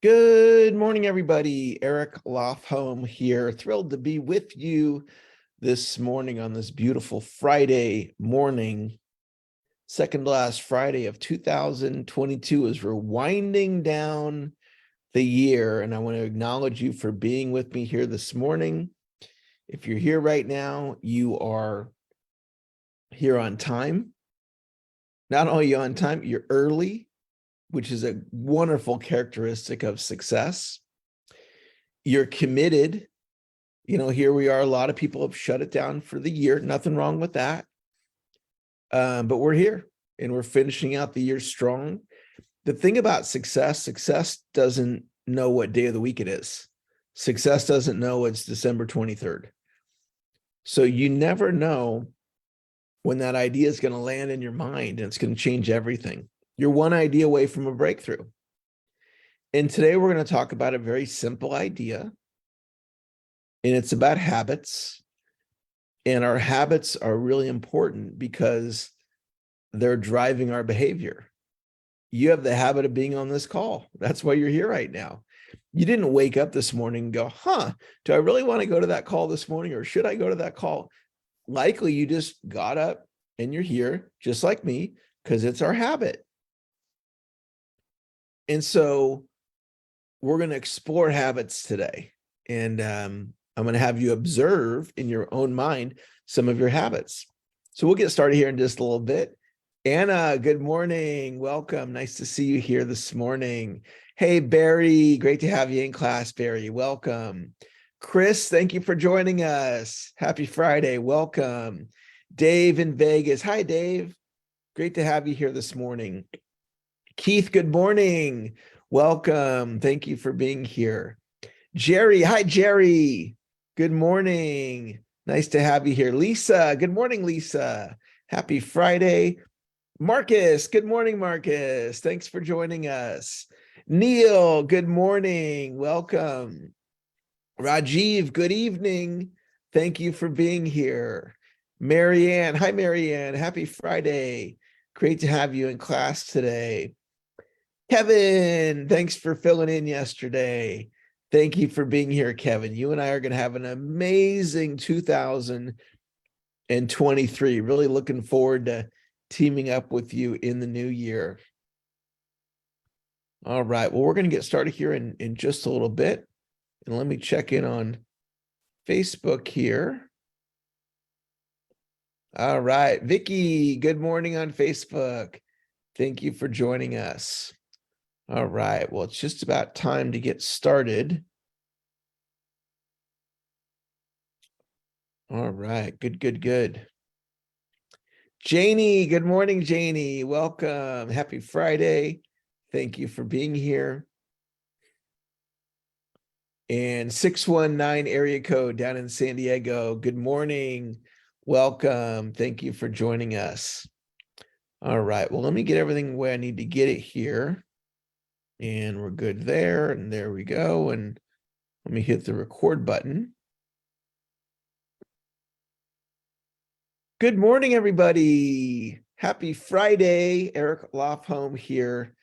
Good morning, everybody. Eric Lofholm here. Thrilled to be with you this morning on this beautiful Friday morning, second to last Friday of 2022 as we're winding down the year. And I want to acknowledge you for being with me here this morning. If you're here right now, you are here on time. Not only on time, you're early, which is a wonderful characteristic of success. You're committed. Here we are. A lot of people have shut it down for the year. Nothing wrong with that. But we're here and we're finishing out the year strong. The thing about success doesn't know what day of the week it is. Success doesn't know it's December 23rd. So you never know when that idea is going to land in your mind and it's going to change everything. You're one idea away from a breakthrough. And today we're going to talk about a very simple idea, and it's about habits. And our habits are really important because they're driving our behavior. You have the habit of being on this call. That's why you're here right now. You didn't wake up this morning and go, do I really want to go to that call this morning, or should I go to that call? Likely you just got up and you're here just like me because it's our habit. And so we're going to explore habits today. And I'm going to have you observe in your own mind some of your habits. So we'll get started here in just a little bit. Anna, good morning. Welcome. Nice to see you here this morning. Hey, Barry, great to have you in class, Barry. Welcome. Chris, thank you for joining us. Happy Friday. Welcome. Dave in Vegas. Hi, Dave. Great to have you here this morning. Keith, good morning. Welcome. Thank you for being here. Jerry, hi, Jerry. Good morning. Nice to have you here. Lisa, good morning, Lisa. Happy Friday. Marcus, good morning, Marcus. Thanks for joining us. Neil, good morning. Welcome. Rajiv, good evening. Thank you for being here. Marianne, hi, Marianne. Happy Friday. Great to have you in class today. Kevin, thanks for filling in yesterday. Thank you for being here, Kevin. You and I are going to have an amazing 2023. Really looking forward to teaming up with you in the new year. All right. Well, we're going to get started here in just a little bit. And let me check in on Facebook here. All right. Vicky, good morning on Facebook. Thank you for joining us. All right. Well, it's just about time to get started. All right. Good. Janie, good morning, Janie. Welcome. Happy Friday. Thank you for being here. And 619 area code down in San Diego. Good morning. Welcome. Thank you for joining us. All right. Well, let me get everything where I need to get it here. And we're good there. And there we go. And let me hit the record button. Good morning, everybody. Happy Friday. Eric Lofholm here.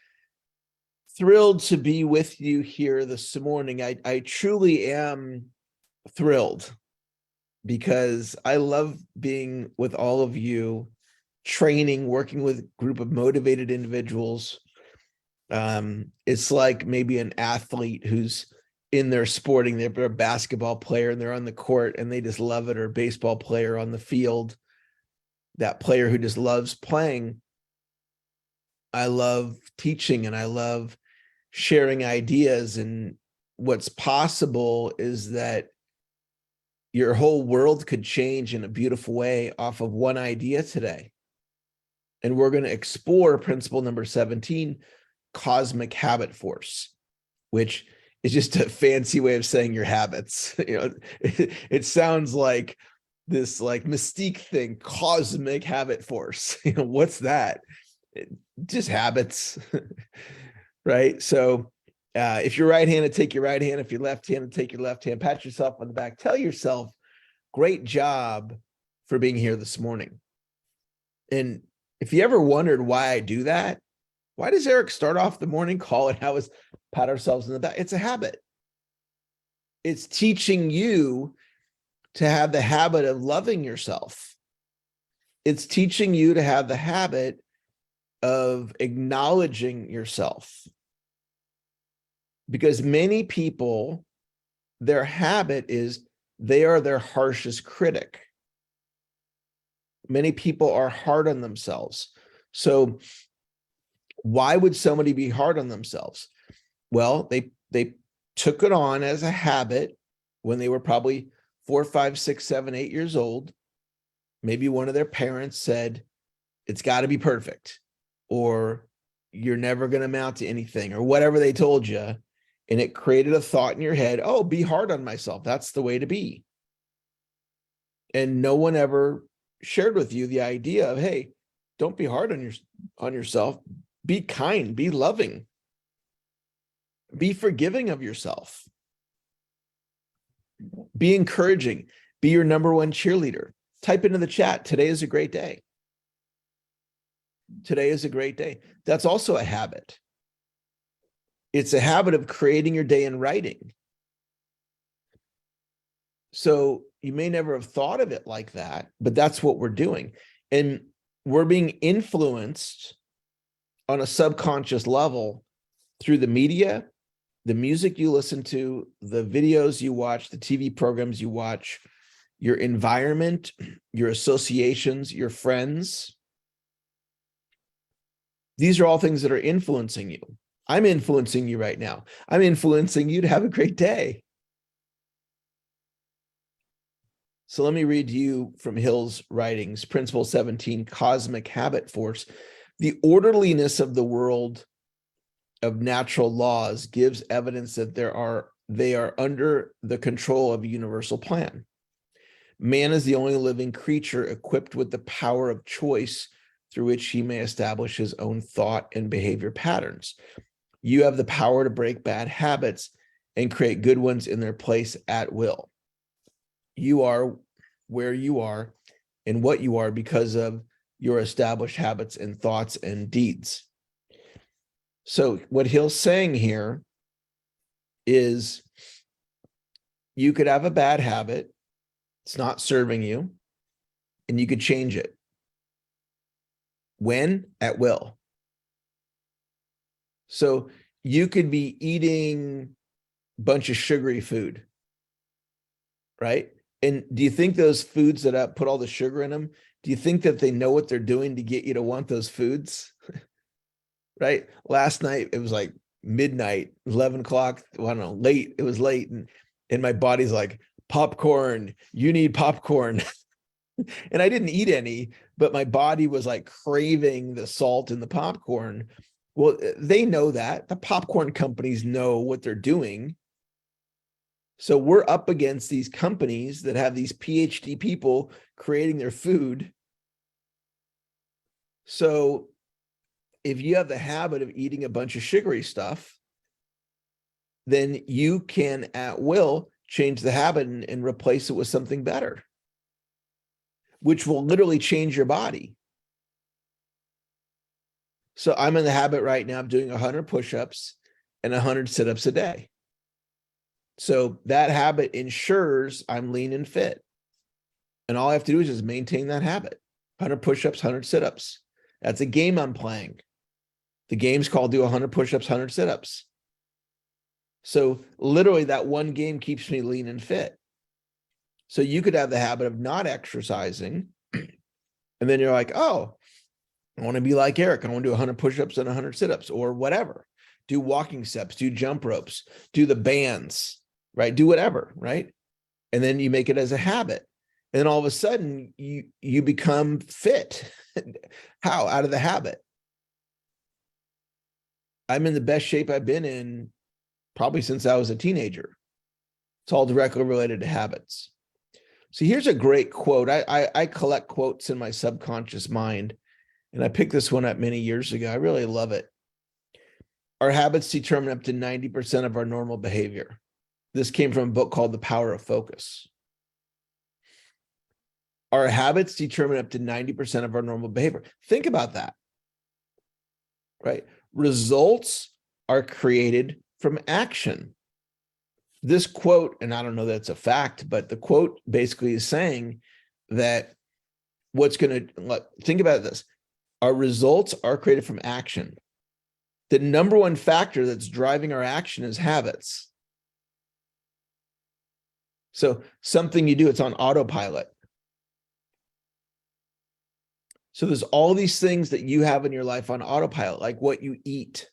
Thrilled to be with you here this morning. I truly am thrilled because I love being with all of you, training, working with a group of motivated individuals. It's like maybe an athlete who's in their sporting, they're a basketball player and they're on the court and they just love it, or a baseball player on the field, that player who just loves playing. I love teaching and I love sharing ideas, and what's possible is that your whole world could change in a beautiful way off of one idea today. And we're going to explore principle number 17, cosmic habit force, which is just a fancy way of saying your habits. It sounds like this like mystique thing, cosmic habit force. What's that? Just habits, right? So if you're right-handed, take your right hand. If you're left-handed, take your left hand. Pat yourself on the back. Tell yourself, great job for being here this morning. And if you ever wondered why I do that, Why does Eric start off the morning call and how is pat ourselves in the back? It's a habit. It's teaching you to have the habit of loving yourself. It's teaching you to have the habit of acknowledging yourself. Because many people, their habit is they are their harshest critic. Many people are hard on themselves. So why would somebody be hard on themselves? Well, they took it on as a habit when they were probably 4, 5, 6, 7, 8 years old. Maybe one of their parents said, it's got to be perfect, or you're never going to amount to anything, or whatever they told you. And it created a thought in your head, oh, be hard on myself. That's the way to be. And no one ever shared with you the idea of, hey, don't be hard on yourself. Be kind, be loving, be forgiving of yourself. Be encouraging, be your number one cheerleader. Type into the chat, today is a great day. Today is a great day. That's also a habit. It's a habit of creating your day in writing. So you may never have thought of it like that, but that's what we're doing. And we're being influenced on a subconscious level through the media, the music you listen to, the videos you watch, the TV programs you watch, your environment, your associations, your friends. These are all things that are influencing you. I'm influencing you right now. I'm influencing you to have a great day. So let me read you from Hill's writings, Principle 17, Cosmic Habit Force. The orderliness of the world of natural laws gives evidence that they are under the control of a universal plan. Man is the only living creature equipped with the power of choice through which he may establish his own thought and behavior patterns. You have the power to break bad habits and create good ones in their place at will. You are where you are and what you are because of your established habits and thoughts and deeds. So what Hill's saying here is you could have a bad habit, it's not serving you, and you could change it. When? At will. So you could be eating a bunch of sugary food, right? And do you think those foods that put all the sugar in them, do you think that they know what they're doing to get you to want those foods? Right? Last night, it was like midnight, 11 o'clock. Well, I don't know, late. It was late. And my body's like, popcorn, you need popcorn. And I didn't eat any, but my body was like craving the salt in the popcorn. Well, they know that. The popcorn companies know what they're doing. So we're up against these companies that have these PhD people creating their food. So if you have the habit of eating a bunch of sugary stuff, then you can at will change the habit and replace it with something better, which will literally change your body. So I'm in the habit right now of doing 100 push-ups and 100 sit-ups a day. So that habit ensures I'm lean and fit. And all I have to do is just maintain that habit. 100 push-ups, 100 sit-ups. That's a game I'm playing. The game's called do 100 push-ups, 100 sit-ups. So literally that one game keeps me lean and fit. So you could have the habit of not exercising. And then you're like, oh, I want to be like Eric. I want to do 100 push-ups and 100 sit-ups or whatever. Do walking steps, do jump ropes, do the bands, right? Do whatever, right? And then you make it as a habit. And then all of a sudden you become fit. How? Out of the habit. I'm in the best shape I've been in probably since I was a teenager. It's all directly related to habits. So here's a great quote. I collect quotes in my subconscious mind, and I picked this one up many years ago. I really love it. Our habits determine up to 90% of our normal behavior. This came from a book called The Power of Focus. Our habits determine up to 90% of our normal behavior. Think about that, right? Results are created from action. This quote, and I don't know that's a fact, but the quote basically is saying that think about this. Our results are created from action. The number one factor that's driving our action is habits. So something you do, it's on autopilot. So there's all these things that you have in your life on autopilot, like what you eat,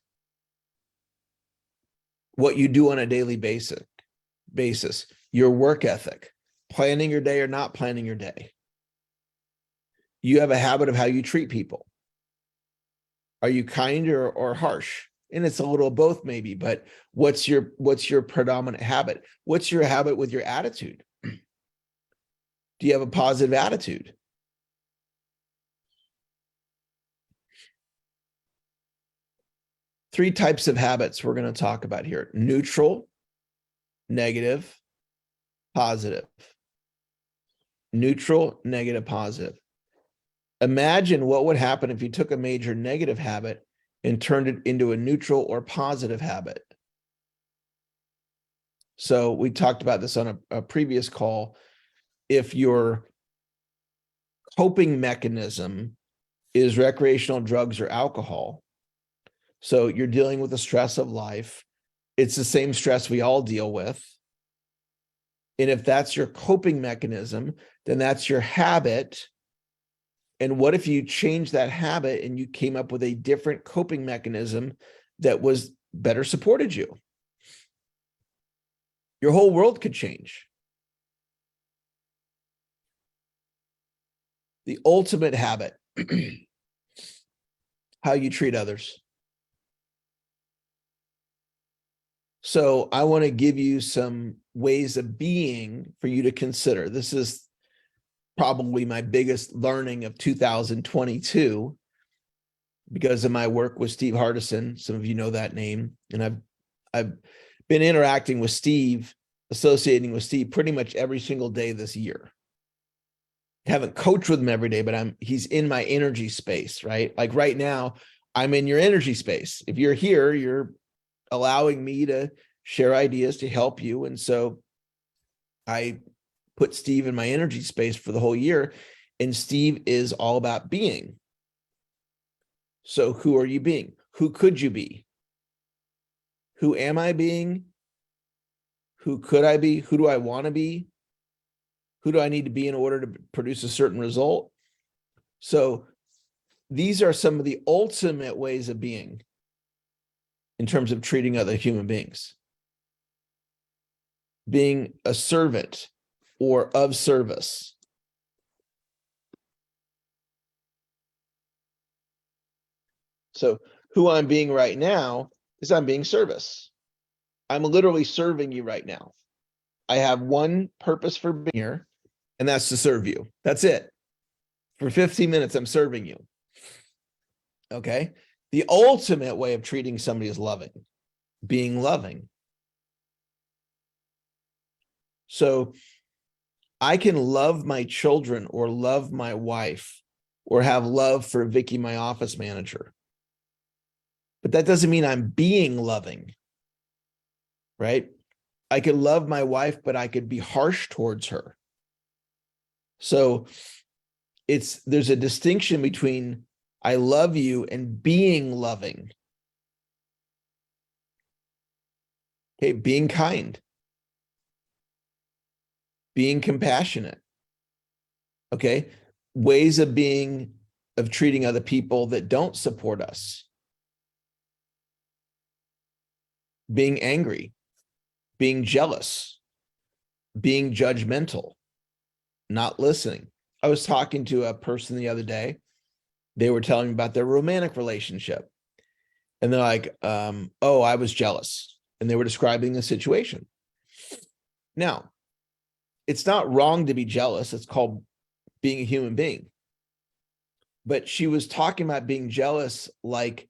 what you do on a daily basis, your work ethic, planning your day or not planning your day. You have a habit of how you treat people. Are you kind or harsh? And it's a little of both maybe, but what's your predominant habit? What's your habit with your attitude? Do you have a positive attitude? Three types of habits we're going to talk about here: neutral, negative, positive. Neutral, negative, positive. Imagine what would happen if you took a major negative habit and turned it into a neutral or positive habit. So we talked about this on a previous call. If your coping mechanism is recreational drugs or alcohol, so you're dealing with the stress of life, it's the same stress we all deal with. And if that's your coping mechanism, then that's your habit. And what if you change that habit and you came up with a different coping mechanism that was better supported you? Your whole world could change. The ultimate habit, how you treat others. So I want to give you some ways of being for you to consider. This is probably my biggest learning of 2022 because of my work with Steve Hardison. Some of you know that name. And I've been interacting with Steve, associating with Steve pretty much every single day this year. I haven't coached with him every day, but he's in my energy space, right? Like right now, I'm in your energy space. If you're here, you're allowing me to share ideas to help you. And so I put Steve in my energy space for the whole year. And Steve is all about being. So who are you being? Who could you be? Who am I being? Who could I be? Who do I want to be? Who do I need to be in order to produce a certain result? So these are some of the ultimate ways of being in terms of treating other human beings. Being a servant or of service. So who I'm being right now is I'm being service. I'm literally serving you right now. I have one purpose for being here, and that's to serve you. That's it. For 15 minutes, I'm serving you. Okay? The ultimate way of treating somebody is loving, being loving. So I can love my children or love my wife or have love for Vicky, my office manager. But that doesn't mean I'm being loving, right? I could love my wife, but I could be harsh towards her. So there's a distinction between I love you and being loving. Okay, being kind, being compassionate. Okay, ways of treating other people that don't support us. Being angry, being jealous, being judgmental, not listening. I was talking to a person the other day. They were telling me about their romantic relationship. And they're like, oh, I was jealous. And they were describing the situation. Now, it's not wrong to be jealous. It's called being a human being. But she was talking about being jealous like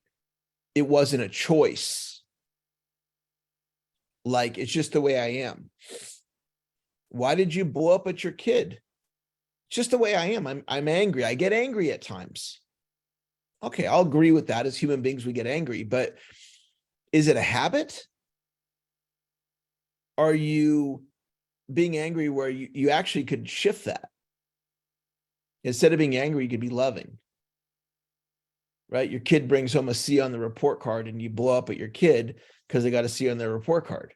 it wasn't a choice. Like, it's just the way I am. Why did you blow up at your kid? It's just the way I am. I'm angry. I get angry at times. Okay, I'll agree with that. As human beings, we get angry, but is it a habit? Are you being angry where you actually could shift that? Instead of being angry, you could be loving, right? Your kid brings home a C on the report card and you blow up at your kid because they got a C on their report card.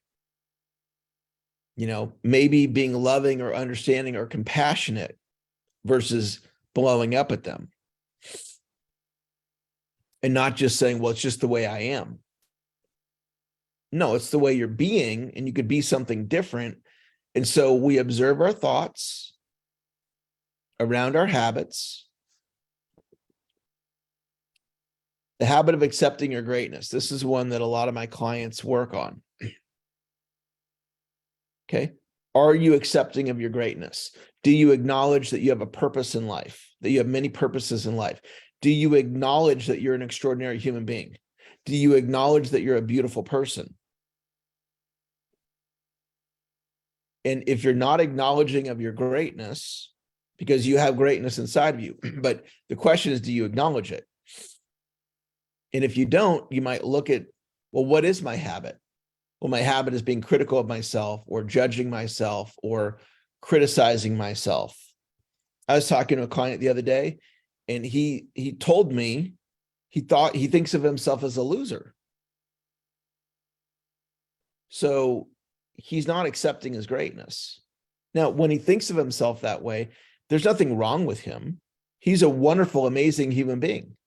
Maybe being loving or understanding or compassionate versus blowing up at them. And not just saying, well, it's just the way I am. No, it's the way you're being, and you could be something different. And so we observe our thoughts around our habits. The habit of accepting your greatness. This is one that a lot of my clients work on. Okay. Are you accepting of your greatness? Do you acknowledge that you have a purpose in life, that you have many purposes in life? Do you acknowledge that you're an extraordinary human being? Do you acknowledge that you're a beautiful person? And if you're not acknowledging of your greatness, because you have greatness inside of you, but the question is, do you acknowledge it? And if you don't, you might look at, well, what is my habit? Well, my habit is being critical of myself or judging myself or criticizing myself. I was talking to a client the other day, and he told me he thinks of himself as a loser. So he's not accepting his greatness. Now, when he thinks of himself that way, there's nothing wrong with him. He's a wonderful, amazing human being.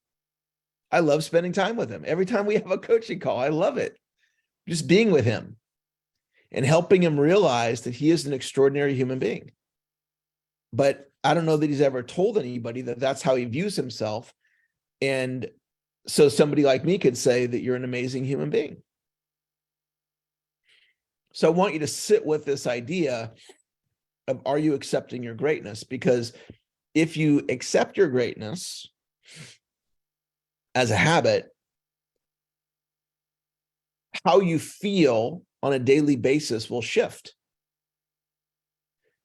I love spending time with him. Every time we have a coaching call, I love it. Just being with him and helping him realize that he is an extraordinary human being. But I don't know that he's ever told anybody that that's how he views himself. And so somebody like me could say that you're an amazing human being. So I want you to sit with this idea of, are you accepting your greatness? Because if you accept your greatness as a habit, how you feel on a daily basis will shift.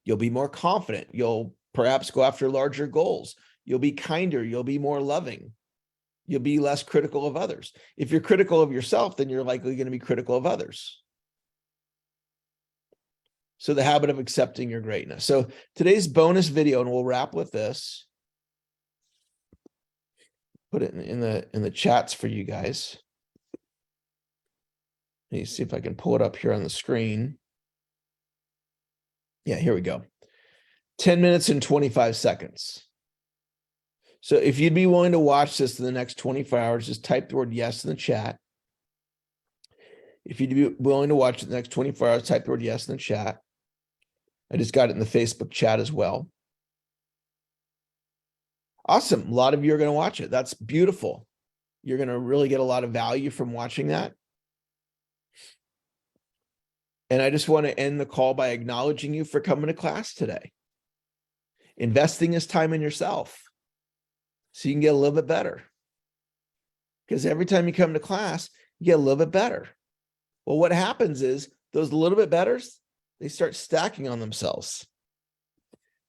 You'll be more confident. You'll perhaps go after larger goals. You'll be kinder. You'll be more loving. You'll be less critical of others. If you're critical of yourself, then you're likely going to be critical of others. So the habit of accepting your greatness. So today's bonus video, and we'll wrap with this. Put it in the chats for you guys. Let me see if I can pull it up here on the screen. Yeah, here we go. 10 minutes and 25 seconds. So if you'd be willing to watch this in the next 24 hours, just type the word yes in the chat. If you'd be willing to watch it in the next 24 hours, type the word yes in the chat. I just got it in the Facebook chat as well. Awesome. A lot of you are going to watch it. That's beautiful. You're going to really get a lot of value from watching that. And I just want to end the call by acknowledging you for coming to class today. Investing this time in yourself so you can get a little bit better. Because every time you come to class, you get a little bit better. Well, what happens is those little bit betters, they start stacking on themselves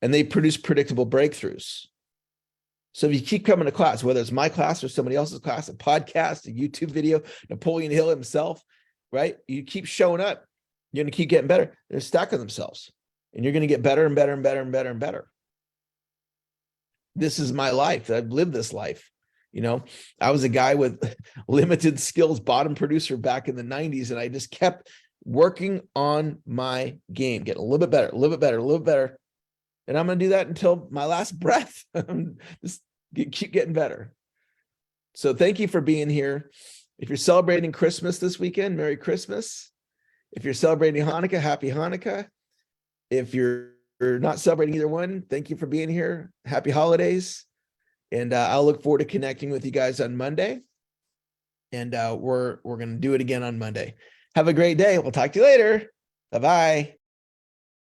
and they produce predictable breakthroughs. So if you keep coming to class, whether it's my class or somebody else's class, a podcast, a YouTube video, Napoleon Hill himself, right? You keep showing up, you're going to keep getting better. They're stacking themselves and you're going to get better and better and better and better and better. This is my life. I've lived this life. I was a guy with limited skills, bottom producer back in the 90s, and I just kept working on my game, getting a little bit better, a little bit better, a little bit better. And I'm going to do that until my last breath. Just keep getting better. So thank you for being here. If you're celebrating Christmas this weekend, Merry Christmas. If you're celebrating Hanukkah, Happy Hanukkah. If you're not celebrating either one, thank you for being here. Happy holidays. And I'll look forward to connecting with you guys on Monday. And we're going to do it again on Monday. Have a great day. We'll talk to you later. Bye-bye.